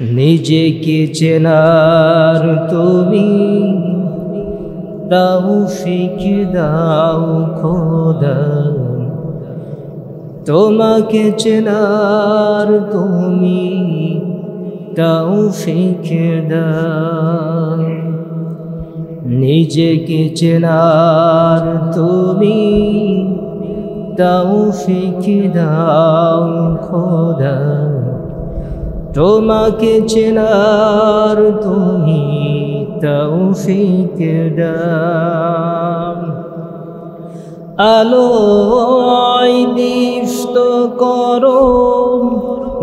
নিজেকে চেনার তুমি তৌফিক দাও খোদা, তোমাকে চেনার তুমি তৌফিক দাও। নিজেকে চেনার তুমি তৌফিক দাও খোদা, তোমাকে চেনার তুমি তৌফিক দাও। আলোয় দীপ্ত করো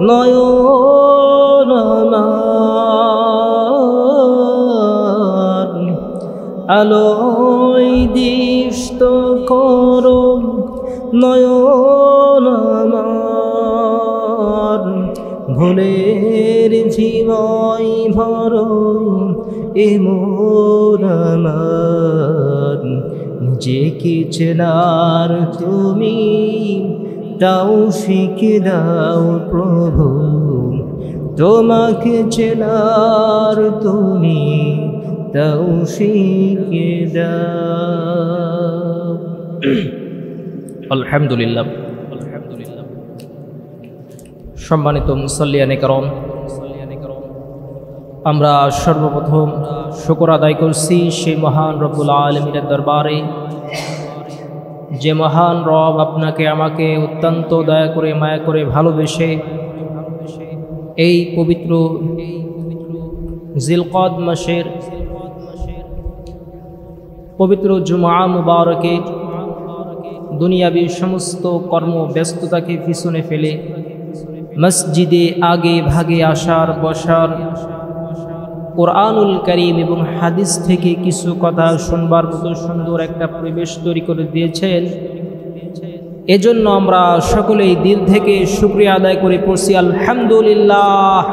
নয়ন আমার, আলোয় দীপ্ত করো নয়ন আমার, ভুলের জীবই ভরো এ মোর আমার। নিজেকে চেনার তুমি তৌফিক দাও প্রভু, তোমাকে চেনার তুমি তৌফিক দাও। আলহামদুলিল্লাহ। সম্মানিত মুসল্লিয়ানে কেরাম, আমরা সর্বপ্রথম শুকর আদায় করছি সেই মহান রব্বুল আলামিনের দরবারে, যে মহান রব আপনাকে আমাকে অত্যন্ত দয়া করে মায়া করে ভালোবেসে এই পবিত্র জিলকদ মাসের পবিত্র জুমআ মুবারকে দুনিয়াবী সমস্ত কর্ম ব্যস্ততাকে পিছনে ফেলে মসজিদে আগে ভাগে আসার বসার, কোরআনুল কারীম এবং হাদিস থেকে কিছু কথা শুনবার মতো সুন্দর একটা পরিবেশ তৈরি করে দিয়েছেন। এজন্য আমরা সকলেই দিল থেকে শুকরিয়া আদায় করে পড়ছি আলহামদুলিল্লাহ।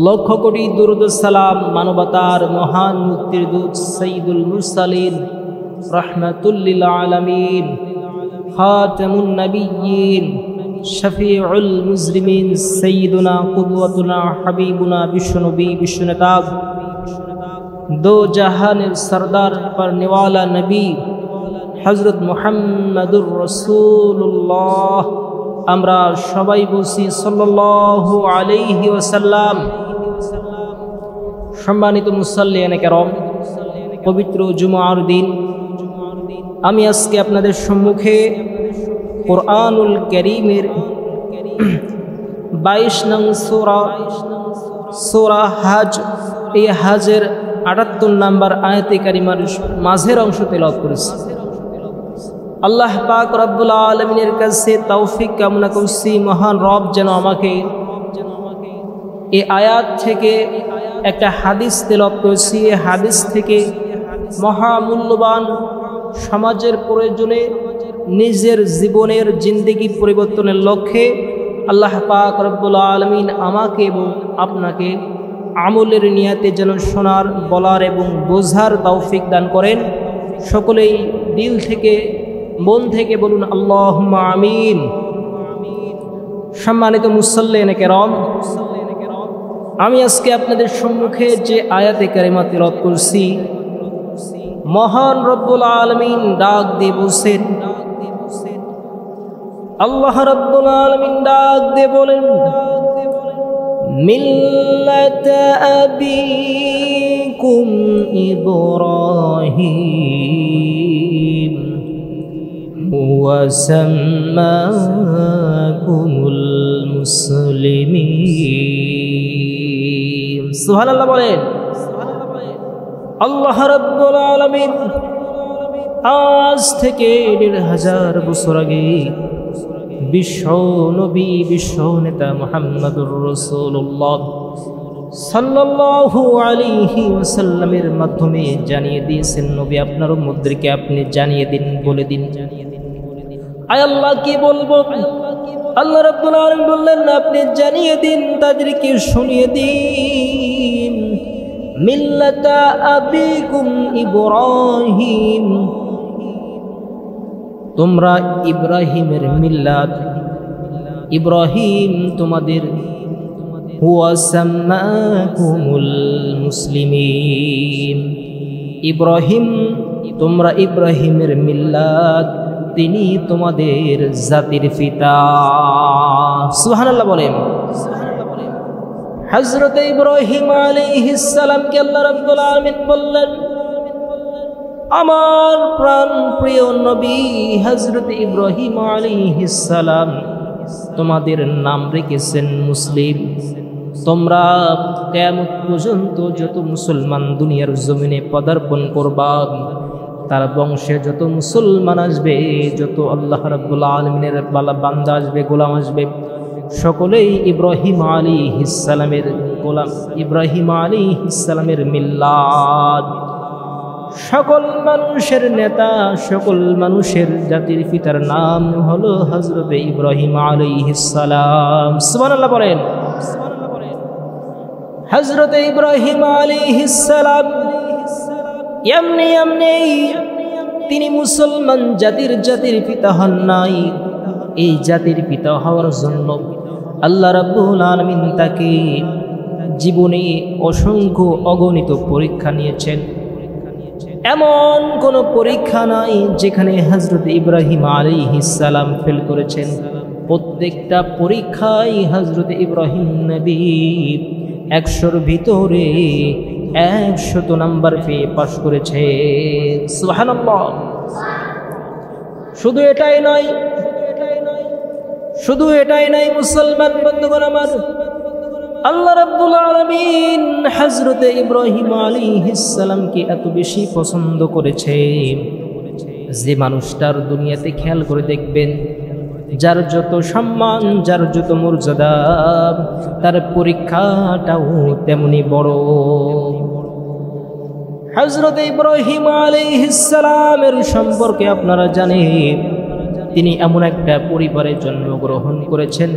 লক্ষ কোটি দুরূদ সালাম মানবতার মহান মুক্তির দূত সাইয়্যিদুল মুরসালিন রাহমাতুল লিল আলামিন খাতামুন নবিয়্যিন শফিউল মুজরিমিন সাইয়্যিদুনা কুদওয়াতুনা হাবিবুনা বিশ্বনবী বিশ্বনেতা দো জাহানের সরদার পরনেওয়ালা নবী হযরত মুহাম্মদুর রাসূলুল্লাহ। আমরা সবাই বলছি সাল্লাল্লাহু আলাইহি ওয়াসাল্লাম। সম্মানিত মুসল্লিয়ানে কেরাম, পবিত্র জুমআর দিন আমি আজকে আপনাদের সম্মুখে কোরআনুল কারীমের 22 নং সূরা হজ, এই হজের 78 নম্বর আয়াতে কারিমার মাঝের অংশ তেলাওয়াত করেছি। আল্লাহ পাক রব্বুল আলামিনের কাছে তৌফিক কামনা করছি, মহান রব যেন আমাকে এই আয়াত থেকে একটা হাদিস তেলাওয়াত করেছি, এই হাদিস থেকে মহামূল্যবান সমাজের প্রয়োজনে নিজের জীবনের জিন্দেগি পরিবর্তনের লক্ষ্যে আল্লাহ পাক রব্বুল আলামিন আমাকে এবং আপনাকে আমলের নিয়াতে যেন শোনার, বলার এবং বোঝার তৌফিক দান করেন। সকলেই দিল থেকে মন থেকে বলুন আল্লাহুম্মা আমিন। সম্মানিত মুসল্লিয়ানে কেরাম, আমি আজকে আপনাদের সম্মুখে যে আয়াতে কারিমা তেলাওয়াত করছি, মহান রব্বুল আলামিন ডাক দিয়ে বলছেন, আল্লাহ রব্বুল আলামিন ডাক দিয়ে বলেন, মিল্লাত আবিকুম ইব্রাহিম ওয়া সাম্মাকুমুল মুসলিমিন। সুবহানাল্লাহ বলেন। আল্লাহ রাব্বুল আলামিন আজ থেকে ১৫০০ বছর আগে বিশ্ব নবী, বিশ্ব নেতা মুহাম্মদুর রাসূলুল্লাহ সাল্লাল্লাহু আলাইহি ওয়াসাল্লামের মাধ্যমে জানিয়ে দিয়েছেন, নবী আপনার উম্মতদেরকে আপনি জানিয়ে দিন, বলে দিন। আয় আল্লাহ কি বলবো? আল্লাহ রাব্বুল আলামিন বললেন, আপনি জানিয়ে দিন, তাদেরকে শুনিয়ে দিন। মিল্লাতা আবিকুম ইব্রাহিম, তোমরা ইব্রাহিমের মিল্লাত, ইব্রাহিম তোমাদের হুয়া সাম্মাকুমুল মুসলিমিন। ইব্রাহিম, তোমরা ইব্রাহিমের মিল্লাত, তিনি তোমাদের জাতির পিতা। সুবহানাল্লাহ বলেন। হযরত ইব্রাহিম আলাইহিস সালামকে আল্লাহ রাব্বুল আলামিন বললেন, আমার প্রাণ প্রিয় নবী হযরত ইব্রাহিম আলাইহিস সালাম তোমাদের নাম রেখেছেন মুসলিম। তোমরা কিয়ামত পর্যন্ত যত মুসলমান দুনিয়ার জমিনে পদার্পণ করবা, তার বংশে যত মুসলমান আসবে, যত আল্লাহ রাব্বুল আলামিনের বান্দা আসবে, গোলাম আসবে, সকলেই ইব্রাহিম আলাইহিস সালামের গোলাম, ইব্রাহিম আলাইহিস সালামের মিল্লাত। সকল মানুষের নেতা, সকল মানুষের জাতির পিতার নাম হলো হযরত ইব্রাহিম আলাইহিস সালাম। সুবহানাল্লাহ বলেন। হযরত ইব্রাহিম আলাইহিস সালাম এমনি তিনি মুসলমান জাতির পিতা হন নাই। এই জাতির পিতা হওয়ার জন্য আল্লাহ রাব্বুল আলামিন তাকে জীবনে অসংখ্য অগণিত পরীক্ষা নিয়েছেন। এমন কোন পরীক্ষা নাই যেখানে হযরত ইব্রাহিম আলাইহিস সালাম ফেল করেছেন। প্রত্যেকটা পরীক্ষায় হযরত ইব্রাহিম নবী 100-র ভিতরে 100 নাম্বার পেয়ে পাশ করেছে। সুবহানাল্লাহ। শুধু এটাই নয় মুসলমান বন্ধুগণ আমার, আল্লাহ রাব্বুল আলামিন হযরত ইব্রাহিম আলাইহিস সালামকে এত বেশি পছন্দ করেছে যে মানুষটার দুনিয়াতে খেয়াল করে দেখবেন, যার যত সম্মান, যার যত মর্যাদা, তার পরীক্ষাটাও তেমনি বড়। হযরত ইব্রাহিম আলাইহিস সালামের সম্পর্কে আপনারা জানেন, তিনি এমন একটা পরিবারে জন্মগ্রহণ করেছেন,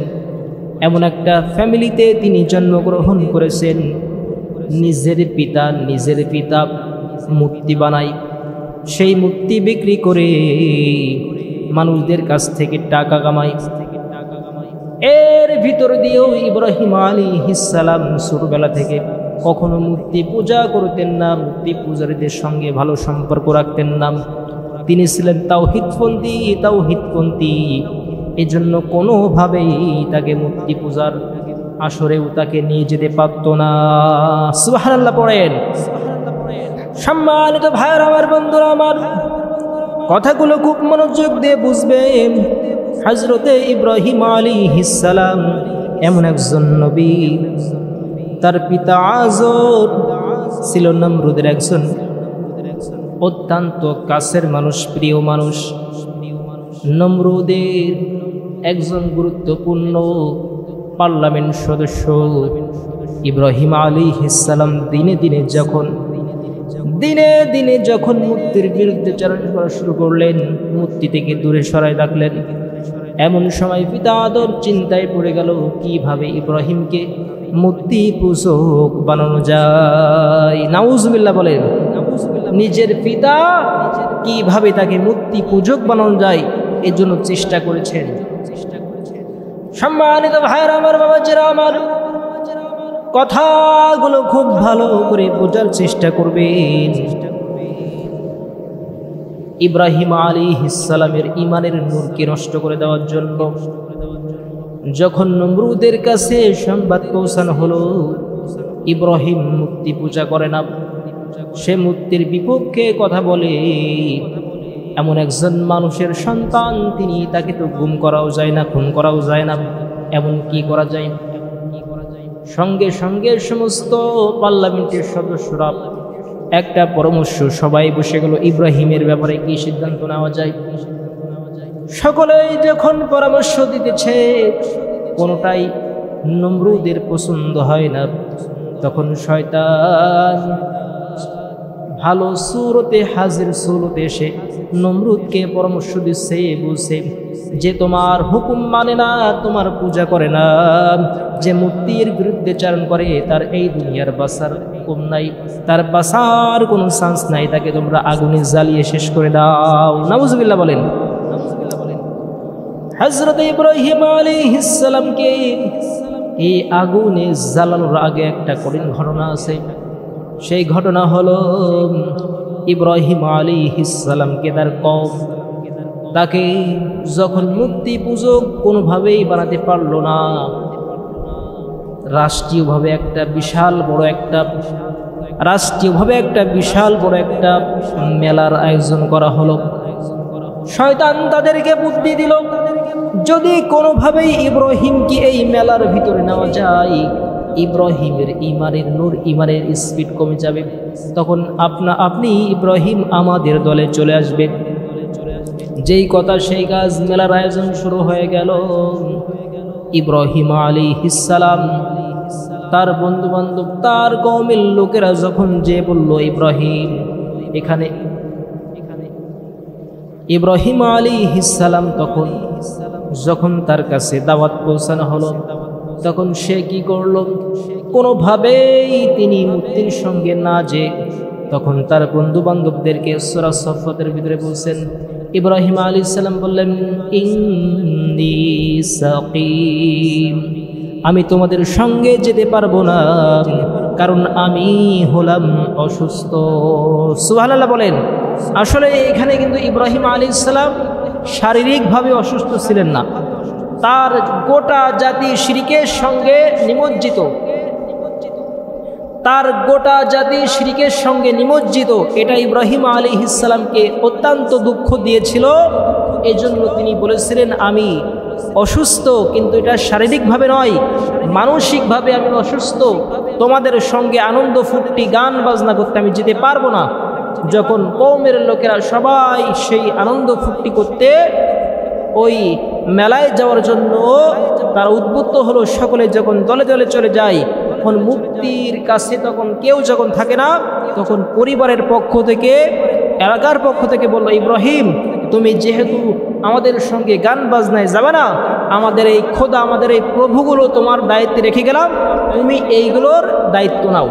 এমন একটা ফ্যামিলিতে তিনি জন্মগ্রহণ করেছেন। নিজের পিতা মূর্তি বানায়, সেই মূর্তি বিক্রি করে মানুষদের কাছ থেকে টাকা কামায়। এর ভিতর দিয়েও ইব্রাহিম আলাইহিস সালাম ছোটবেলা থেকে কখনো মূর্তি পূজা করতেন না, মূর্তি পূজারীদের সঙ্গে ভালো সম্পর্ক রাখতেন না। তিনি ছিলেন তাওহীদপন্থী। এজন্য কোনোভাবেই তাকে মূর্তি পূজার আসরেও তাকে নিয়ে যেতে পারত না। সুবহানাল্লাহ পড়েন। সম্মানিত ভাইরা আমার, বন্ধুরা আমার, কথাগুলো খুব মনোযোগ দিয়ে বুঝবেন। হযরত ইব্রাহিম আলাইহিস সালাম এমন একজন নবী, তার পিতা আযর ছিল নমরুদের একজন অত্যন্ত কাছের মানুষ, প্রিয় মানুষ। নমরুদের একজন গুরুত্বপূর্ণ পার্লামেন্ট সদস্য। ইব্রাহিম আলাইহিস সালাম দিনে দিনে যখন মূর্তির বিরুদ্ধে চারণ করা শুরু করলেন, মূর্তি থেকে দূরে সরাই রাখলেন, এমন সময় পিতা আদর চিন্তায় পড়ে গেল কিভাবে ইব্রাহিমকে মূর্তি পূজক বানানো যায়। নাউজুবিল্লাহ বলেন। নিজের পিতা কিভাবে তাকে মূর্তি পূজক বানানো যায় এর জন্য চেষ্টা করেছেন। সম্মানিত ভাইরা আমার, বাবাজিরা আমার, কথাগুলো খুব ভালো করে বোঝার চেষ্টা করবেন। ইব্রাহিম আলাইহিস সালামের ঈমানের নূরকে নষ্ট করে দেওয়ার জন্য যখন নমরুদের কাছে সংবাদ পৌঁছানো হলো ইব্রাহিম মূর্তি পূজা করে না, সে মূর্তির বিপক্ষে কথা বলে, এমন একজন মানুষের সন্তান তিনি, তাকে তো গুম করাও যায় না, খুন করাও যায় না, এমন কি করা যায়? সঙ্গে সঙ্গে সমস্ত পার্লামেন্টের সদস্যরা একটা পরামর্শ সবাই বসে গেল, ইব্রাহিমের ব্যাপারে কি সিদ্ধান্ত নেওয়া যায়। সকলেই যখন পরামর্শ দিতেছে, কোনোটাই নমরুদের পছন্দ হয় না। তখন শয়তান ভালো সুরতে, হাজির সুরতে এসে নমরুদকে পরামর্শ দিচ্ছে, বলছে যে তোমার হুকুম মানে না, তোমার পূজা করে না, যে মূর্তির বিরুদ্ধে চারণ করে, তার এই দুনিয়ার বাঁচার হুকুম নাই, তার বাঁচার কোনো চান্স নাই, তাকে তোমরা আগুনে জ্বালিয়ে শেষ করে দাও। নাউজুবিল্লাহ বলেন। হযরত ইব্রাহিম আলাইহিস সালামকে এই আগুনে জ্বালানোর আগে একটা কঠিন ঘটনা আছে। সেই ঘটনা হলো ইব্রাহিম আলাইহিস সালামকে তার কওম তাকে যখন মূর্তি পূজক কোনোভাবেই বানাতে পারলো না, রাষ্ট্রীয়ভাবে একটা বিশাল বড় একটা মেলার আয়োজন করা হলো। শয়তান তাদেরকে বুদ্ধি দিল, যদি কোনোভাবেই ইব্রাহিমকে এই মেলার ভিতরে নেওয়া যায়, ইব্রাহিমের ইমানের নূর, ইমানের স্পিড কমে যাবে, তখন আপনি ইব্রাহিম আমাদের দলে চলে আসবেন। যেই কথা সেই কাজ, মেলার আয়োজন শুরু হয়ে গেল। ইব্রাহিম আলাইহিস সালাম তার বন্ধু বান্ধব, তার কওমের লোকেরা যখন যে বলল ইব্রাহিম আলাইহিস সালাম যখন তার কাছে দাওয়াত পৌঁছানো হলো, তখন সে কি করল, কোনোভাবেই তিনি মূর্তির সঙ্গে না যে, তখন তার বন্ধু বান্ধবদেরকে সূরা সফফাতের ভিতরে বলছেন, ইব্রাহিম আলাইহিস সালাম বললেন, ইন্নী সাকিম, আমি তোমাদের সঙ্গে যেতে পারবো না, কারণ আমি হলাম অসুস্থ। সুবহানাল্লাহ বলেন। আসলে এখানে কিন্তু ইব্রাহিম আলাইহিস সালাম শারীরিকভাবে অসুস্থ ছিলেন না, তার গোটা জাতি শিরকের সঙ্গে নিমজ্জিত, এটা ইব্রাহিম আলাইহিস সালামকে অত্যন্ত দুঃখ দিয়েছিল। এজন্য তিনি বলেছিলেন, আমি অসুস্থ, কিন্তু এটা শারীরিকভাবে নয়, মানসিকভাবে আমি অসুস্থ, তোমাদের সঙ্গে আনন্দ ফুর্তি গান বাজনা করতে আমি যেতে পারবো না। যখন কওমের লোকেরা সবাই সেই আনন্দ ফুর্তি করতে ওই মেলায় যাওয়ার জন্য তারা উদ্বুদ্ধ হলো, সকলে যখন দলে দলে চলে যায়, তখন মূর্তির কাছে তখন কেউ যখন থাকে না, তখন পরিবারের পক্ষ থেকে, এলাকার পক্ষ থেকে বলল, ইব্রাহিম, তুমি যেহেতু আমাদের সঙ্গে গান বাজনায় যাবে না, আমাদের এই খোদা, আমাদের এই প্রভুগুলো তোমার দায়িত্বে রেখে গেলাম, তুমি এইগুলোর দায়িত্ব নাও,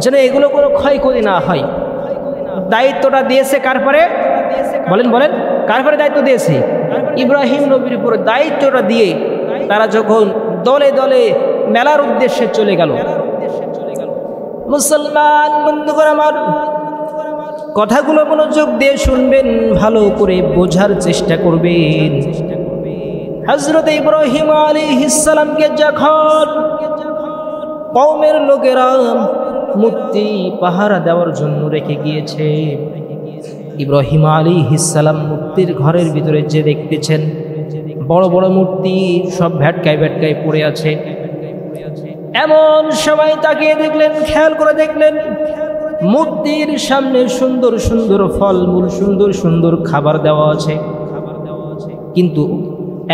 যেন এগুলো কোনো ক্ষয়ক্ষতি না হয়। দায়িত্বটা দিয়েছে কার পরে? বলেন কার পরে দায়িত্ব দিয়েছে? ইব্রাহিম নবীর উপর দায়িত্বটা দিয়ে তারা যখন দলে দলে মেলার উদ্দেশ্যে চলে গেল। মুসলমান বন্ধুগণ আমার, কথাগুলো মনোযোগ দিয়ে শুনবেন, ভালো করে বোঝার চেষ্টা করবেন। হযরত ইব্রাহিম আলাইহিস সালামকে যখন কওমের লোকেরা মূর্তি পাহারা দেওয়ার জন্য রেখে গিয়েছে, ইব্রাহিম আলাইহিস সালাম মূর্তির ঘরের ভিতরে যে দেখতেছেন, বড় বড় মূর্তি সব ভেটকায় পড়ে আছে। এমন সময় তাকিয়ে দেখলেন, খেয়াল করে দেখলেন, মূর্তির সামনে সুন্দর সুন্দর ফলমূল, সুন্দর সুন্দর খাবার দেওয়া আছে, কিন্তু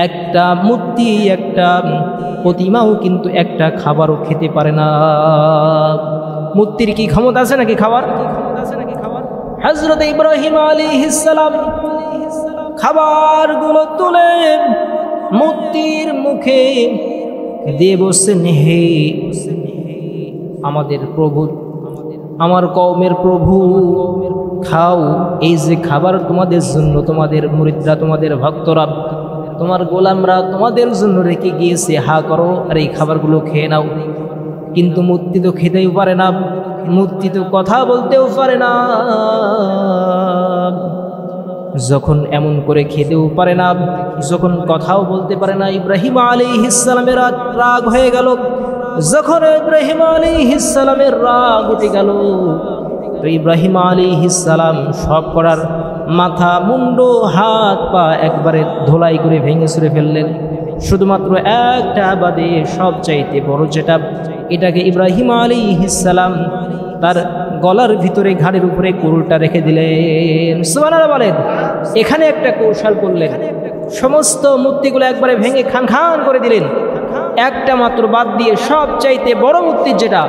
একটা মূর্তি, একটা প্রতিমাও কিন্তু একটা খাবারও খেতে পারে না। মূর্তির কি ক্ষমতা আছে নাকি খাবার? হযরত ইব্রাহিম আলাইহিস সালাম খাবারগুলো তুলে মূর্তির মুখে দিয়ে বলছেন, হে আমাদের প্রভু, আমার কওমের প্রভু, খাও, এই যে খাবার তোমাদের জন্য তোমাদের মুরিদরা, তোমাদের ভক্তরা, তোমার গোলামরা তোমাদের জন্য রেখে গিয়েছে, হা করো আর এই খাবারগুলো খেয়ে নাও। কিন্তু মূর্তি তো খেতেও পারে না, মূর্তি তো কথা বলতেও পারে না। যখন এমন করে খেতেও পারে না, যখন কথাও বলতে পারে না, ইব্রাহিম আলাইহিস সালামের রাগ হয়ে গেল। যখন ইব্রাহিম আলাইহিস সালামের রাগ উঠে গেল, তো ইব্রাহিম আলাইহিস সালাম সব করার মাথা, মুন্ড, হাত পা একবারে ধোলাই করে ভেঙে ছুঁড়ে ফেললেন। শুধুমাত্র একটা বাদে সবচাইতে বড় যেটা, এটাকে ইব্রাহিম আলাইহিস সালাম তার গলার ভিতরে, ঘাড়ের উপরে কুরুলটা রেখে দিলেন। সুবহানাল্লাহ বলেন। এখানে একটা কৌশল করলেন, সমস্ত মূর্তিগুলো একবারে ভেঙে খান খান করে দিলেন, একটা মাত্র বাদ দিয়ে সবচাইতে বড় মূর্তি যেটা,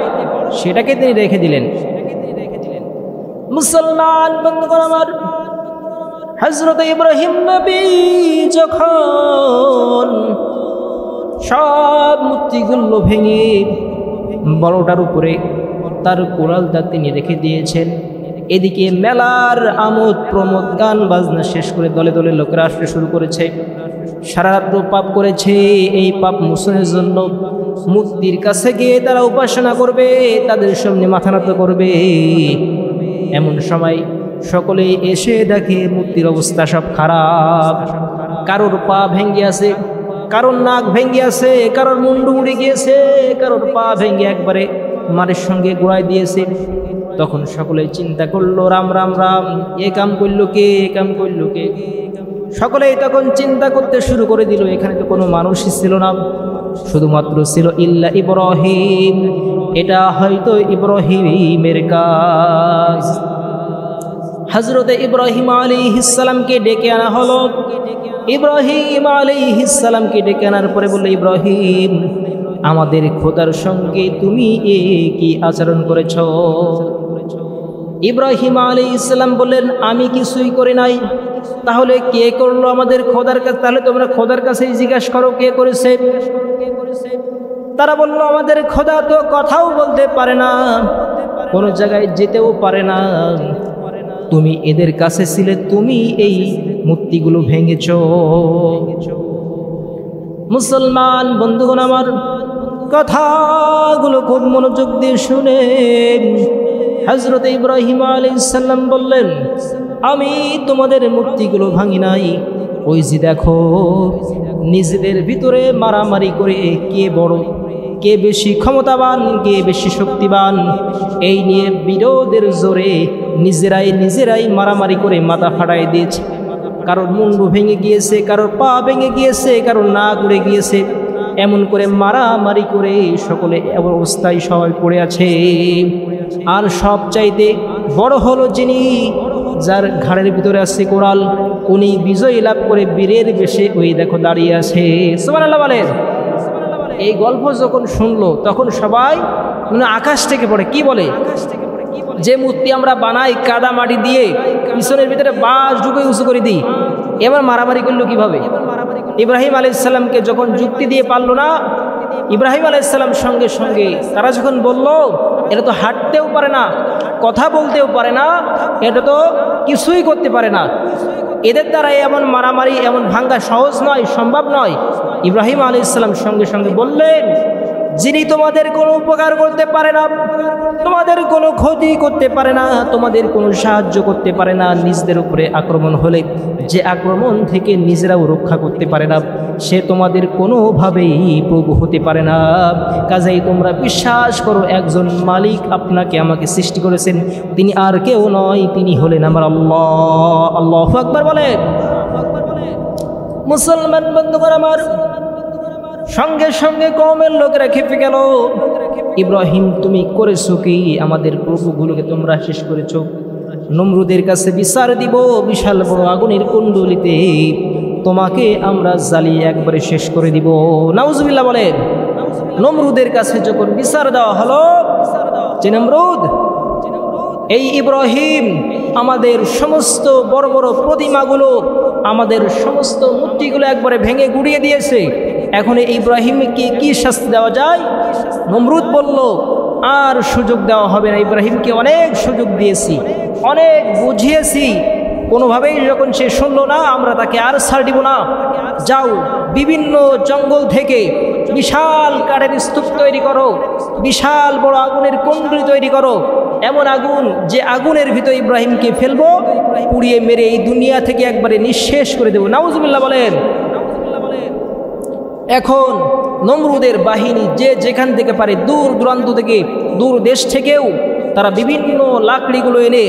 সেটাকে তিনি রেখে দিলেন। মুসলমান বন্ধুগণ আমার, হযরত ইব্রাহিম নবী যখন সব মূর্তিগুলো ভেঙে বড়টার উপরে তার কোরালটা তিনি রেখে দিয়েছেন, এদিকে মেলার আমোদ প্রমোদ, গান বাজনা শেষ করে দলে দলে লোকেরা আসতে শুরু করেছে। সারা রাত্র পাপ করেছে, এই পাপ মোচনের জন্য মূর্তির কাছে গিয়ে তারা উপাসনা করবে, তাদের সামনে মাথা নত করবে। এমন সময় সকলে এসে দেখে মূর্তির অবস্থা সব খারাপ। কারোর পা ভেঙে আছে, কারোর নাক ভেঙে আছে, কারোর মুন্ডু উড়ে গিয়েছে, কারোর পা ভেঙে একবারে মারের সঙ্গে গোড়ায় দিয়েছে। তখন সকলে চিন্তা করলো, রাম রাম রাম, এ কাম করলো কে, এ কাম করলো কে? সকলেই তখন চিন্তা করতে শুরু করে দিল, এখানে তো কোনো মানুষই ছিল না, শুধুমাত্র ছিল ইল্লা ইব্রাহিম। এটা হয়তো ইব্রাহিমের কাজ। হযরতে ইব্রাহিম আলাইহিস সালামকে ডেকে আনা হলো। ইব্রাহিম আলাইহিস সালামকে ডেকে আনার পরে বলল, ইব্রাহিম, আমাদের খোদার সঙ্গে তুমি কি আচরণ করেছ? ইব্রাহিম আলাইহিস সালাম বললেন, আমি কিছুই করি নাই। তাহলে কে করলো আমাদের খোদার কাছে? তাহলে তোমরা খোদার কাছেই জিজ্ঞাসা করো কে করেছে। তারা বলল, আমাদের খোদা তো কথাও বলতে পারে না, কোনো জায়গায় যেতেও পারে না, তুমি এদের কাছে ছিলে, তুমি এই মূর্তিগুলো ভেঙেছ। মুসলমান বন্ধুগণ আমার, কথাগুলো খুব মনোযোগ দিয়ে শুনেন। হযরত ইব্রাহিম আলাইহিস সালাম বললেন, আমি তোমাদের মূর্তিগুলো ভাঙি নাই, ওই যে দেখো নিজেদের ভিতরে মারামারি করে কে বড়, কে বেশি ক্ষমতাবান, কে বেশি শক্তিবান, এই নিয়ে বিরোধের জোরে নিজেরাই মারামারি করে মাথা ফাটাই দিয়েছে। কারোর মুন্ডু ভেঙে গিয়েছে, কারোর পা ভেঙে গিয়েছে, কারোর নাক উড়ে গিয়েছে। এমন করে মারামারি করে সকলে অবস্থায় সবাই পড়ে আছে। আর সব চাইতে বড় হলো যিনি, যার ঘাড়ের ভিতরে আছে কোরাল, উনি বিজয় লাভ করে বীরের বেশে ওই দেখো দাঁড়িয়ে আছে। সুবহানাল্লাহ বলেন। এই গল্প যখন শুনলো তখন সবাই আকাশ থেকে পড়ে। কি বলে? যে মূর্তি আমরা বানাই কাদা মাটি দিয়ে, পিছনের ভিতরে বাঁশ ঢুকে উঁচু করে দিই, এবার মারামারি করলো কিভাবে? ইব্রাহিম আলাইহিস সালামকে যখন যুক্তি দিয়ে পারল না, ইব্রাহিম আলাইহিস সালাম সঙ্গে সঙ্গে তারা যখন বলল, এটা তো হাঁটতেও পারে না, কথা বলতেও পারে না, এটা তো কিছুই করতে পারে না, এদের দ্বারা এমন মারামারি, এমন ভাঙ্গা সহজ নয়, সম্ভব নয়। ইব্রাহিম আলাইহিস সালাম সঙ্গে সঙ্গে বললেন, যিনি তোমাদের কোনো উপকার করতে পারে না, তোমাদের কোনো ক্ষতি করতে পারে না, তোমাদের কোনো সাহায্য করতে পারে না, নিজেদের উপরে আক্রমণ হলে যে আক্রমণ থেকে নিজেরাও রক্ষা করতে পারে না, সে তোমাদের কোনোভাবেই প্রভু হতে পারে না। কাজেই তোমরা বিশ্বাস করো একজন মালিক আপনাকে আমাকে সৃষ্টি করেছেন, তিনি আর কেউ নয়, তিনি হলেন আমার আল্লাহ। আল্লাহু আকবার বলেন। মুসলমান বন্ধুগণ আমার, সঙ্গে সঙ্গে কওমের লোকেরা খেপে গেল। ইব্রাহিম, তুমি করেছো কি? আমাদের প্রভুগুলোকে তোমরা শেষ করেছো। নমরুদের কাছে বিচার দিব, বিশাল বড় আগুনের কুণ্ডলিতে তোমাকে আমরা জ্বালিয়ে একবারে শেষ করে দিব। নাউজুবিল্লাহ বলেন। নমরুদের কাছে যখন বিচার দেওয়া হলো, যে নমরুদ, এই ইব্রাহিম আমাদের সমস্ত বড় বড় প্রতিমাগুলো, আমাদের সমস্ত মূর্তিগুলো একবারে ভেঙে গুড়িয়ে দিয়েছে, এখন ইব্রাহিমকে কি শাস্তি দেওয়া যায়? নমরুদ বলল, আর সুযোগ দেওয়া হবে না, ইব্রাহিমকে অনেক সুযোগ দিয়েছি, অনেক বুঝিয়েছি, কোনোভাবেই যখন সে শুনল না, আমরা তাকে আর ছাড় দিব না। যাও, বিভিন্ন জঙ্গল থেকে বিশাল কাঠের স্তূপ তৈরি করো, বিশাল বড় আগুনের কুণ্ডলী তৈরি করো, এমন আগুন যে আগুনের ভিতরে ইব্রাহিমকে ফেলবো, পুড়িয়ে মেরে এই দুনিয়া থেকে একবারে নিঃশেষ করে দেবো। নাউজুবিল্লাহ বলেন। এখন নমরুদের বাহিনী যে যেখান থেকে পারে, দূর দূরান্ত থেকে, দূর দেশ থেকেও তারা বিভিন্ন লাকড়িগুলো এনে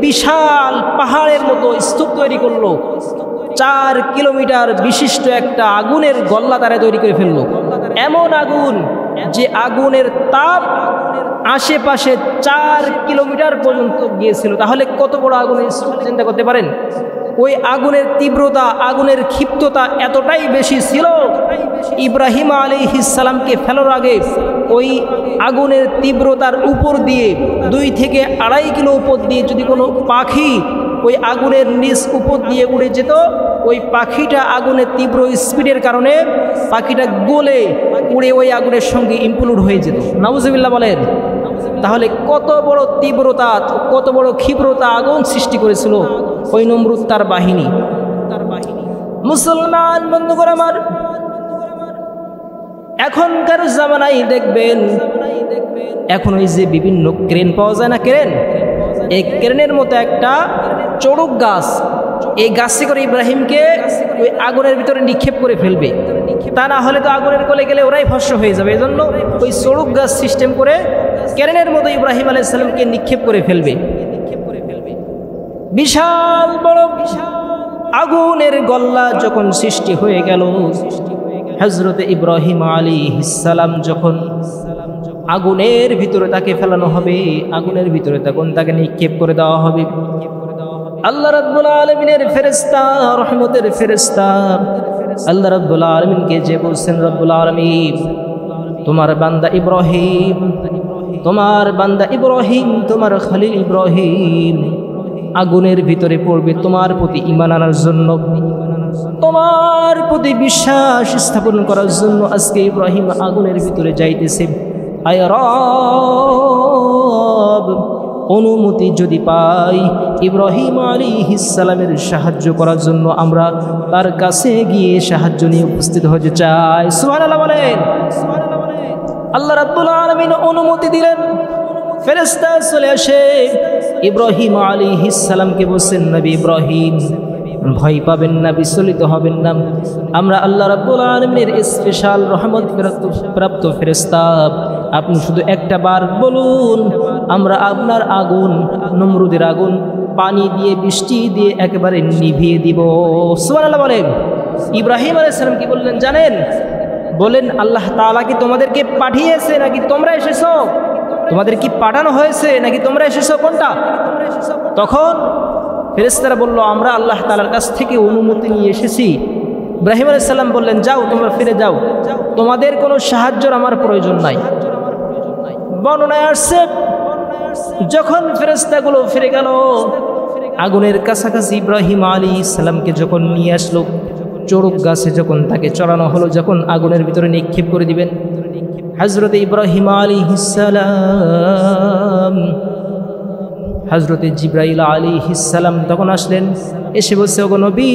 বিশাল পাহাড়ের মতো স্তূপ তৈরি করলো। 4 কিলোমিটার বিশিষ্ট একটা আগুনের গল্লা তারা তৈরি করে ফেললো। এমন আগুন যে আগুনের তাপ আশেপাশে 4 কিলোমিটার পর্যন্ত গিয়েছিল। তাহলে কত বড় আগুনের স্তূপ চিন্তা করতে পারেন? ওই আগুনের তীব্রতা, আগুনের ক্ষিপ্ততা এতটাই বেশি ছিল, ইব্রাহিম আলাইহিস সালামকে ফেলার আগে ওই আগুনের তীব্রতার উপর দিয়ে 2 থেকে 2.5 কিলো উপর দিয়ে যদি কোনো পাখি ওই আগুনের নিচ উপর দিয়ে উড়ে যেত, ওই পাখিটা আগুনের তীব্র স্পিডের কারণে পাখিটা গলে উড়ে ওই আগুনের সঙ্গে ইমপ্লুড হয়ে যেত। নাউজুবিল্লাহ বলেন। তাহলে কত বড় তীব্রতা, কত বড় ক্ষিপ্রতা আগুন সৃষ্টি করেছিল ওই নমরুদ তার বাহিনী। মুসলমান বন্ধুগণ আমার, এখনকার জামানায় দেখবেন এখন ওই যে বিভিন্ন ক্রেন পাওয়া যায় না, ক্রেন, এই ক্রেনের মতো একটা চড়ুক গাছ, এই গাছে করে ইব্রাহিমকে ওই আগুনের ভিতরে নিক্ষেপ করে ফেলবে, তা না হলে তো আগুনের কোলে গেলে ওরাই ভস্ম হয়ে যাবে। এই জন্য ওই চড়ুক গাছ সিস্টেম করে ক্রেনের মতো ইব্রাহিম আলাইহিস সালামকে নিক্ষেপ করে ফেলবে। বিশাল বড় আগুনের গল্লা যখন সৃষ্টি হয়ে গেল, হযরতে ইব্রাহিম আলাইহিস সালাম যখন আগুনের ভিতরে তাকে ফেলানো হবে, আগুনের ভিতরে তখন তাকে নিক্ষেপ করে দেওয়া হবে, আল্লাহ রাব্বুল আলামিনের ফেরেশতা, রহমতের ফেরেশতা আল্লাহ রাব্বুল আলামিনকে যে বলছেন, রব্বুল আলামিন তোমার বান্দা ইব্রাহিম, তোমার বান্দা ইব্রাহিম, তোমার খলিল ইব্রাহিম আগুনের ভিতরে পড়বে তোমার প্রতি ঈমান আনার জন্য, তোমার প্রতি বিশ্বাস স্থাপন করার জন্য আজকে ইব্রাহিম আগুনের ভিতরে যাইতেছে। আয় রব, অনুমতি যদি পাই ইব্রাহিম আলাইহিস সালামের সাহায্য করার জন্য আমরা তার কাছে গিয়ে সাহায্য নিয়ে উপস্থিত হতে চাই। সুবহানাল্লাহ বলেন। আল্লাহ রাব্বুল আলামিন অনুমতি দিলেন, ফেরেশতা চলে আসে ইব্রাহিম আলাইহিস সালামকে বলছেন, নবী ইব্রাহিম ভয় পাবেন না, বিচলিত হবেন না, আমরা আল্লাহ রাব্বুল আলামিনের স্পেশাল রহমত প্রাপ্ত ফেরেশতা, আপনি শুধু একটা বার বলুন, আমরা আপনার আগুন, নমরুদের আগুন পানি দিয়ে, বৃষ্টি দিয়ে একেবারে নিভিয়ে দিব। সুবহানাল্লাহ বলেন। ইব্রাহিম আলাইহিস সালাম কি বললেন জানেন? বলেন আল্লাহ তাআলা কি তোমাদেরকে পাঠিয়েছে নাকি তোমরা এসেছো? তোমাদের কি পাঠানো হয়েছে নাকি তোমরা এসেছো, কোনটা? তখন ফেরেশতারা বলল, আমরা আল্লাহ তাআলার কাছ থেকে অনুমতি নিয়ে এসেছি। ইব্রাহিম আলাইহিস সালাম বললেন, যাও তোমরা ফিরে যাও, তোমাদের কোনো সাহায্যের আমার প্রয়োজন নাই। বর্ণনায় আসছে যখন ফেরেশতাগুলো ফিরে গেল, আগুনের কাছাকাছি ইব্রাহিম আলাইহিস সালামকে যখন নিয়ে আসলো, চড়ুক গাছে যখন তাকে চড়ানো হলো, যখন আগুনের ভিতরে নিক্ষেপ করে দিবেন, হযরতে ইব্রাহিম আলাইহিস সালাম, হযরতে জিবরাইল আলাইহিস সালাম তখন আসলেন, এসে বলছে, ওগো নবী,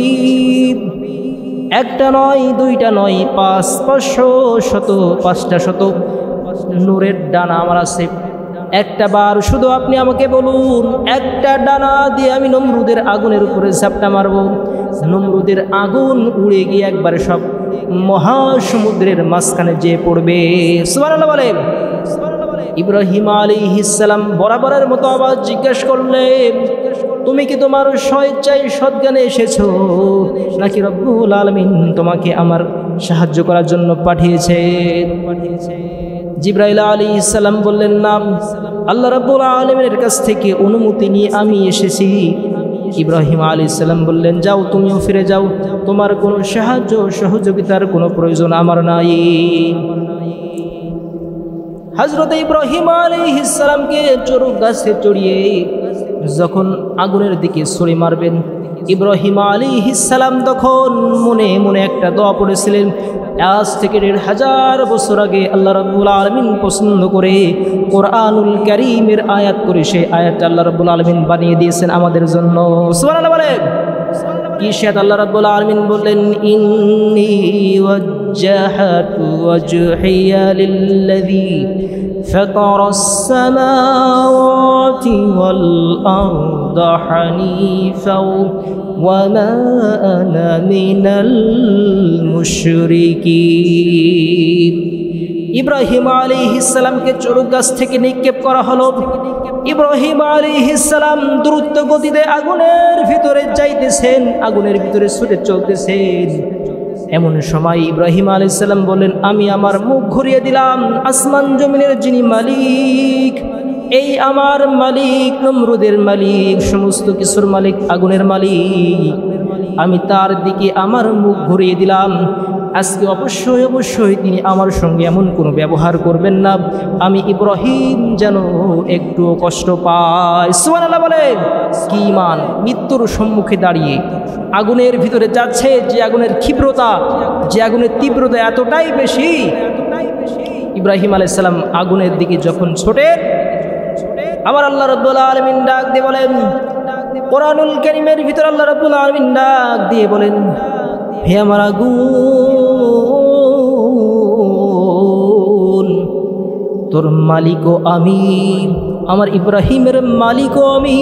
একটা নয়, দুইটা নয়, 500 নূরের ডানা আমার আছে, একটা বার শুধু আপনি আমাকে বলুন, একটা ডানা দিয়ে আমি নমরুদের আগুনের উপরে ঝাপটা মারব, নমরুদের আগুন উড়ে গিয়ে একবারে সব মহাসমুদ্রের মাঝখানে যেয়ে পড়বে। সুবহানাল্লাহ বলেন। ইব্রাহিম আলাইহিস সালাম বরাবরের মতো আবার জিজ্ঞেস করলেন, তুমি কি তোমার স্বেচ্ছায় সজ্ঞানে এসেছো নাকি রব্বুল আলামিন তোমাকে আমার সাহায্য করার জন্য পাঠিয়েছেন? জিবরাইল আলাইহিস সালাম বললেন, না, আল্লাহ রাব্বুল আলামিনের কাছ থেকে অনুমতি নিয়ে আমি এসেছি। ইব্রাহিম আলাইহিস সালাম বললেন, যাও তুমিও ফিরে যাও, তোমার কোনো সাহায্য সহযোগিতার কোনো প্রয়োজন আমার নাই। হযরত ইব্রাহিম আলাইহিস সালামকে চড়ুক গাছে চড়িয়ে যখন আগুনের দিকে ছুরি মারবেন, ইব্রাহিম আলাইহিস সালাম তখন মনে মনে একটা দোয়া পড়েছিলেন। আজ থেকে ১৫০০ বছর আগে আল্লাহ রাব্বুল আলামিন পছন্দ করে কোরআনুল কারীমের আয়াত করে সেই আয়াতটা আল্লাহ রাব্বুল আলামিন বানিয়ে দিয়েছেন আমাদের জন্য। সুবহানাল্লাহ বলেন। কি সে আল্লাহ রাব্বুল আলামিন বললেন, ইন্নী ওয়াজ্জাহাতু ওয়াজহিয়া লিল্লাযী ফাতারাস সামাওয়াতি ওয়াল আরদা হানিফাও ওয়া মা আনা মিনাল মুশরিকিন। ইব্রাহিম আলাইহিস সালামকে চড়ুক গাছ থেকে নিক্ষেপ করা হলো। ইব্রাহিম আলাইহিস সালাম দ্রুত গতিতে আগুনের ভিতরে যাইতেছেন, আগুনের ভিতরে ছুটে চলতেছেন। এমন সময় ইব্রাহিম আলাইহিস সালাম বললেন, আমি আমার মুখ ঘুরিয়ে দিলাম, আসমান জমিনের যিনি মালিক, এই আমার মালিক, নমরুদের মালিক, সমস্ত কিছুর মালিক, আগুনের মালিক, আমি তার দিকে আমার মুখ ঘুরিয়ে দিলাম। আজকে অবশ্যই অবশ্যই তিনি আমার সঙ্গে এমন কোনো ব্যবহার করবেন না, আমি ইব্রাহিম যেন একটু কষ্ট পাই। সুবহানাল্লাহ বলেন। কি ঈমান! মৃত্যুর সম্মুখে দাঁড়িয়ে আগুনের ভিতরে যাচ্ছে, যে আগুনের ক্ষিপ্রতা, যে আগুনের তীব্রতা এতটাই বেশি, ইব্রাহিম আলাইহিস সালাম আগুনের দিকে যখন ছোটে, আমার আল্লাহ রাব্বুল আলামিন ডাক দিয়ে বলেন, কোরআনুল কারীমের ভিতরে আল্লাহ রাব্বুল আলামিন ডাক দিয়ে বলেন, হে আমার আগুন, তোর মালিকও আমি, আমার ইব্রাহিমের মালিকও আমি।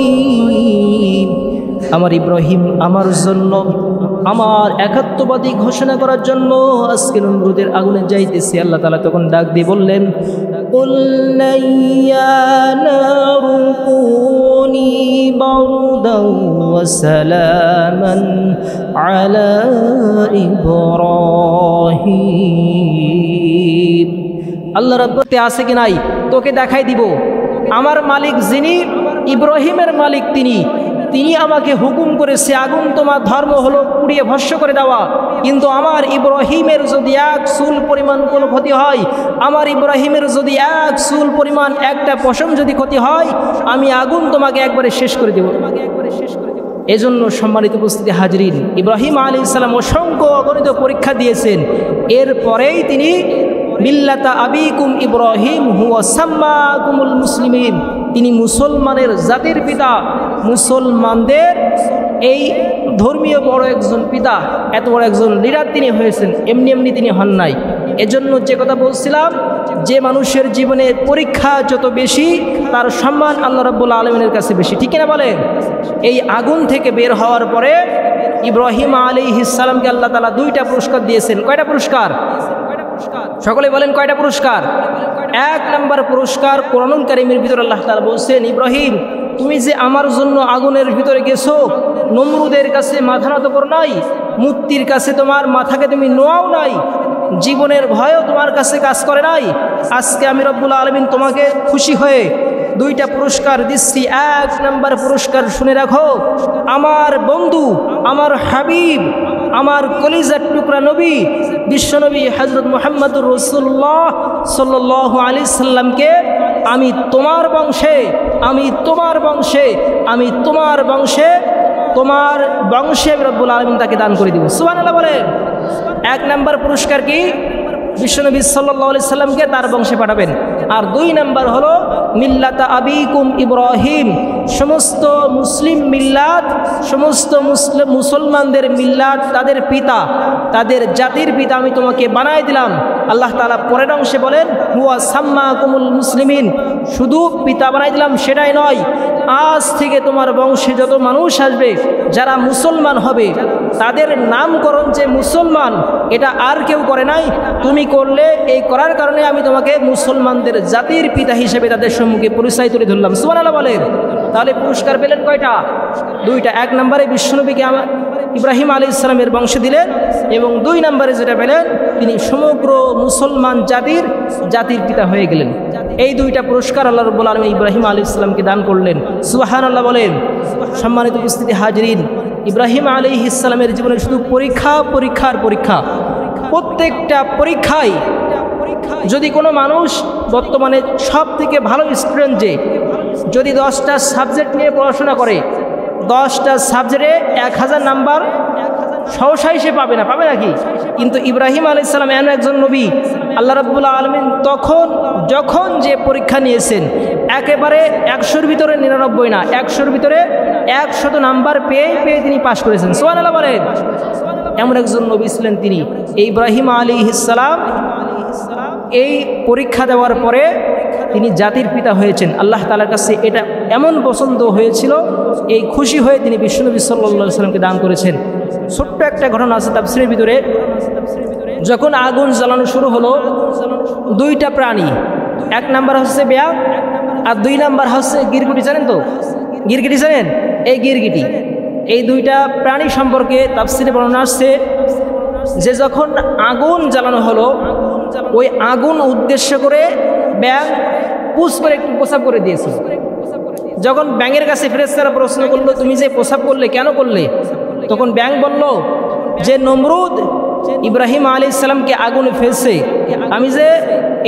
আমার ইব্রাহিম আমার জন্য, আমার একাত্মবাদী ঘোষণা করার জন্য আজকে নমরুদের আগুনে যাইতেছে। আল্লাহ তাআলা তখন ডাক দিয়ে বললেন, কুলনা ইয়া নারু কুনি বারদান ওয়া সালামান আলা ইব্রাহিম। আল্লাহ রাব্বতে আছে কি নাই তোকে দেখাই দিব। আমার মালিক যিনি, ইব্রাহিমের মালিক তিনি আমাকে হুকুম করেছে আগুন তোমার ধর্ম হলো পুড়িয়ে ভস্ম করে দেওয়া, কিন্তু আমার ইব্রাহিমের যদি এক চুল পরিমাণ কোনো ক্ষতি হয়, আমার ইব্রাহিমের যদি এক চুল পরিমাণ একটা পশম যদি ক্ষতি হয়, আমি আগুন তোমাকে একবারে শেষ করে দেব। এজন্য সম্মানিত উপস্থিতি হাজরিন, ইব্রাহিম আলাইহিস সালাম অসংখ্য অগণিত পরীক্ষা দিয়েছেন। এরপরেই তিনি মিল্লাতা আবিকুম ইব্রাহিম হুয়া সাম্মাকুমুল মুসলিমিন, তিনি মুসলমানের জাতির পিতা, মুসলমানদের এই ধর্মীয় বড় একজন পিতা, এত বড় একজন লিডার তিনি হয়েছেন, এমনি এমনি তিনি হন নাই। এজন্য যে কথা বলছিলাম, যে মানুষের জীবনে পরীক্ষা যত বেশি তার সম্মান আল্লাহ রাব্বুল আলামিনের কাছে বেশি, ঠিক না বলেন? এই আগুন থেকে বের হওয়ার পরে ইব্রাহিম আলাইহিস সালামকে আল্লাহ তাআলা দুইটা পুরস্কার দিয়েছেন। কয়টা পুরস্কার? সকলে বলেন কয়টা পুরস্কার? এক নম্বর পুরস্কার কোরআনুল কারীমের ভিতরে আল্লাহ তাআলা বলছেন, ইব্রাহিম তুমি যে আমার জন্য আগুনের ভিতরে গেছো, নমরুদের কাছে মাথা নত করো নাই, মূর্তির কাছে তোমার মাথাকে তুমি নোয়াও নাই, জীবনের ভয়ও তোমার কাছে কাজ করে নাই, আজকে আমি রব্বুল আলামিন তোমাকে খুশি হয়ে দুইটা পুরস্কার দিচ্ছি। এক নম্বর পুরস্কার শুনে রাখো, আমার বন্ধু, আমার হাবিব, আমার কলিজার টুকরা নবী, বিশ্বনবী হযরত মুহাম্মদুর রাসূলুল্লাহ সাল্লাল্লাহু আলাইহি সাল্লামকে আমি তোমার বংশে, আমি তোমার বংশে, আমি তোমার বংশে, তোমার বংশে রব্বুল আলামিন তাকে দান করে দিব। সুবহানাল্লাহ বলেন। এক নম্বর পুরস্কার কি? বিশ্বনবী সাল্লাল্লাহু আলাইহি সাল্লামকে তার বংশে পাঠাবেন। আর দুই নাম্বার হলো মিল্লাতা আবিকুম ইব্রাহিম, সমস্ত মুসলিম মিল্লাত, সমস্ত মুসলমানদের মিল্লাত, তাদের পিতা, তাদের জাতির পিতা আমি তোমাকে বানাই দিলাম। আল্লাহ তাআলা পরের অংশে বলেন, হুয়া সাম্মাকুমুল মুসলিমিন, শুধু পিতা বানাই দিলাম সেটাই নয়, আজ থেকে তোমার বংশে যত মানুষ আসবে যারা মুসলমান হবে, তাদের নামকরণ যে মুসলমান, এটা আর কেউ করে নাই, তুমি করলে। এই করার কারণে আমি তোমাকে মুসলমানদের জাতির পিতা হিসেবে তাদের সম্মুখে পরিচয় তুলে ধরলাম। সুবহানাল্লাহ বলেন। তাহলে পুরস্কার পেলেন কয়টা? দুইটা। এক নম্বরে বিশ্বনবীকে আমার ইব্রাহিম আলাইহিস সালামের বংশে দিলেন, এবং দুই নম্বরে যেটা পেলেন, তিনি সমগ্র মুসলমান জাতির পিতা হয়ে গেলেন। এই দুইটা পুরস্কার আল্লাহ রাব্বুল আলামিন ইব্রাহিম আলাইহিস সালামকে দান করলেন। সুবহানাল্লাহ বলেন। সম্মানিত উপস্থিতি হাজরিন, ইব্রাহিম আলাইহিস সালামের জীবনে শুধু পরীক্ষা, পরীক্ষার পরীক্ষা। প্রত্যেকটা পরীক্ষায় যদি কোনো মানুষ বর্তমানে সব থেকে ভালো স্টুডেন্ট, যে যদি 10টা সাবজেক্ট নিয়ে পড়াশোনা করে, 10টা সাবজেক্টে 1000 নাম্বার সহসাই সে পাবে না, পাবে নাকি? কিন্তু ইব্রাহিম আলাইহিস সালাম এমন একজন নবী, আল্লাহ রাব্বুল আলামিন যখন যে পরীক্ষা নিয়েছেন, একেবারে 100-র ভিতরে 99 না, 100-র ভিতরে 100 নাম্বার পেয়ে তিনি পাশ করেছেন। সুবহানাল্লাহ বলেন। এমন একজন নবী ছিলেন তিনি। এই ইব্রাহিম আলাইহিস সালাম এই পরীক্ষা দেওয়ার পরে তিনি জাতির পিতা হয়েছেন। আল্লাহ তাআলার কাছে এটা এমন পছন্দ হয়েছিল, এই খুশি হয়ে তিনি বিশ্বনবী সাল্লাল্লাহু আলাইহি সাল্লামকে দান করেছেন। ছোট্ট একটা ঘটনা আছে তাফসীরের ভিতরে। যখন আগুন জ্বালানো শুরু হলো, দুইটা প্রাণী, এক নাম্বার হচ্ছে ব্যাঙ আর দুই নাম্বার হচ্ছে গিরগিটি। জানেন তো গিরগিটি? জানেন এই গিরগিটি, এই দুইটা প্রাণী সম্পর্কে তাফসীরে বর্ণনা আসছে যে যখন আগুন জ্বালানো হলো, ওই আগুন উদ্দেশ্য করে ব্যাঙ পুষ করে একটু প্রসাব করে দিয়েছিল। যখন ব্যাঙের কাছে ফেরেশতারা প্রশ্ন করলো, তুমি যে প্রসাব করলে কেন করলে? তখন ব্যাঙ বলল যে নমরুদ ইব্রাহিম আলাইহিস সালামকে আগুনে ফেলছে, আমি যে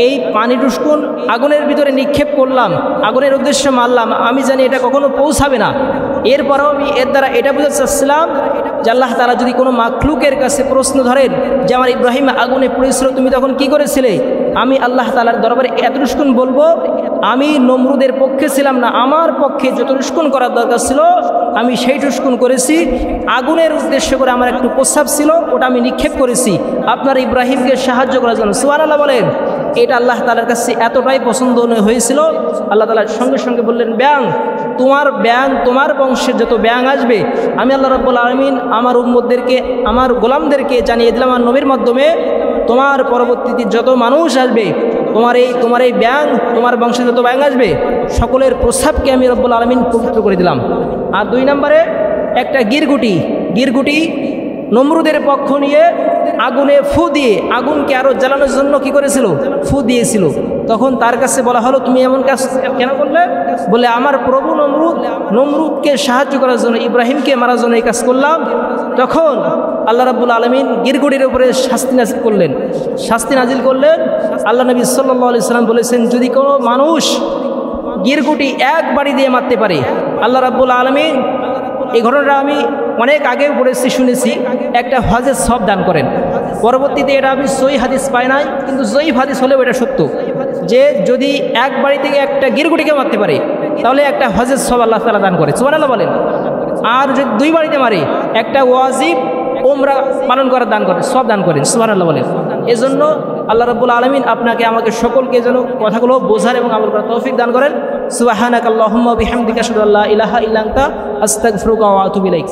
এই পানি টুসকুন আগুনের ভিতরে নিক্ষেপ করলাম, আগুনের উদ্দেশ্যে মারলাম, আমি জানি এটা কখনো পৌঁছাবে না। এরপরেও আমি এর দ্বারা এটা বুঝতে চাচ্ছিলাম যে আল্লাহ তাআলা যদি কোনো মাখলুকের কাছে প্রশ্ন ধরেন যে আমার ইব্রাহিম আগুনে পুড়েছিল তুমি তখন কি করেছিলে, আমি আল্লাহ তাআলার দরবারে এতটুকুন বলবো, আমি নমরুদের পক্ষে ছিলাম না, আমার পক্ষে যতটুকুন করার দরকার ছিল আমি সেইটুকুন করেছি। আগুনের উদ্দেশ্য করে আমার একটু প্রস্তাব ছিল, ওটা আমি নিক্ষেপ করেছি আপনার ইব্রাহিমকে সাহায্য করার জন্য। সুবহানাল্লাহ বলেন। এটা আল্লাহ তাআলার কাছে এতটাই পছন্দ হয়েছিল, আল্লাহ তাআলা সঙ্গে সঙ্গে বললেন, ব্যাং তোমার বংশের যত ব্যাং আসবে আমি আল্লাহ রাব্বুল আলামিন আমার উম্মতদেরকে, আমার গোলামদেরকে জানিয়ে দিলাম আমার নবীর মাধ্যমে, তোমার পরবর্তীতে যত মানুষ আসবে তোমার এই ব্যাং, তোমার বংশে যত ব্যাং আসবে সকলের প্রস্রাবকে আমি রব্বুল আলামিন পবিত্র করে দিলাম। আর 2 নম্বরে একটা গিরগুটি নমরুদের পক্ষ নিয়ে আগুনে ফু দিয়ে আগুনকে আরো জ্বালানোর জন্য কি করেছিল, ফু দিয়েছিল। তখন তার কাছে বলা হলো, তুমি এমন কাজ কেন করলে? বলে, আমার প্রভু নমরুদকে সাহায্য করার জন্য, ইব্রাহিমকে মারার জন্য এই কাজ করলাম। তখন আল্লাহ রাব্বুল আলামিন গিরগুটির উপরে শাস্তি নাজিল করলেন। আল্লাহ নবী সাল্লাল্লাহু আলাইহি সাল্লাম বলেছেন, যদি কোনো মানুষ গিরগুটি এক বাড়ি দিয়ে মারতে পারে, আল্লাহ রাব্বুল আলামিন, এই ঘটনাটা আমি অনেক আগেও পড়েছি, শুনেছি, একটা হজের সওয়াব দান করেন। পরবর্তীতে এটা আমি সহিহ হাদিস পাই নাই, কিন্তু জয়ীফ হাদিস হলেও এটা সত্য যে যদি এক বাড়ি থেকে একটা গিরগুটিকে মারতে পারে তাহলে একটা হজের সওয়াব আল্লাহ তাআলা দান করে। সুবহানাল্লাহ বলেন। আর যদি 2 বাড়িতে মারে একটা ওয়াজিব উমরা পালন করার দান করেন, সব দান করেন। সুবহানাল্লাহ বলেন। এজন্য আল্লাহ রাব্বুল আলামিন আপনাকে আমাকে সকলকে যেন কথাগুলো বোঝার এবং আমল করার তৌফিক দান করেন। সুবহানাকাল্লাহুম্মা বিহামদিকা আশহাদু আল্লা ইলাহা ইল্লা আনতা আস্তাগফিরুকা ওয়া আতুবু ইলাইক।